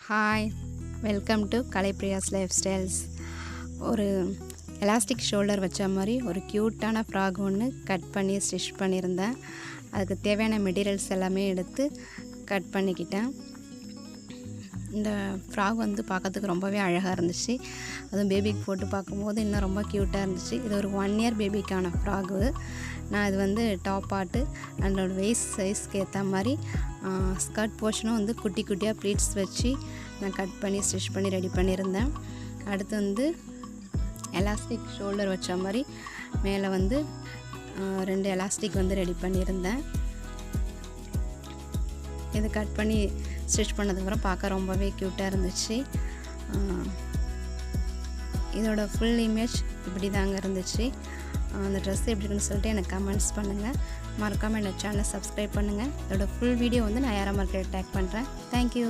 Hi, welcome to Kalaipriya's lifestyles. ஒரு elastic shoulder வச்ச மாதிரி ஒரு க்யூட்டான ஃப்ராக் ஒன்று கட் பண்ணி ஸ்டிச் பண்ணியிருந்தேன். அதுக்கு தேவையான மெட்டீரியல்ஸ் எல்லாமே எடுத்து கட் பண்ணிக்கிட்டேன். இந்த ஃப்ராக் வந்து பார்க்கறதுக்கு ரொம்பவே அழகாக இருந்துச்சு. அதுவும் பேபிக்கு போட்டு பார்க்கும்போது இன்னும் ரொம்ப க்யூட்டாக இருந்துச்சு. இது ஒரு 1 இயர் பேபிக்கான ஃப்ராகு. நான் இது வந்து டாப் பார்ட்டு என்னோட வெயிஸ்ட் சைஸ்க்கு ஏற்ற மாதிரி ஸ்கர்ட் போர்ஷனும் வந்து குட்டி குட்டியாக ப்ளீட்ஸ் வச்சு நான் கட் பண்ணி ஸ்டிச் பண்ணி ரெடி பண்ணியிருந்தேன். அடுத்து வந்து எலாஸ்டிக் ஷோல்டர் வச்ச மாதிரி மேலே வந்து 2 எலாஸ்டிக் வந்து ரெடி பண்ணியிருந்தேன். இது கட் பண்ணி ஸ்டிச் பண்ணதுக்கப்புறம் பார்க்க ரொம்பவே க்யூட்டாக இருந்துச்சு. இதோட ஃபுல் இமேஜ் இப்படி தாங்க இருந்துச்சு. அந்த ட்ரெஸ் எப்படி இருக்குன்னு சொல்லிட்டு எனக்கு கமெண்ட்ஸ் பண்ணுங்கள். மறக்காமல் என்னோட சேனலை சப்ஸ்கிரைப் பண்ணுங்கள். இதோட ஃபுல் வீடியோ வந்து நான் யாரை மார்க்கெட் டேக் பண்ணுறேன். தேங்க்யூ.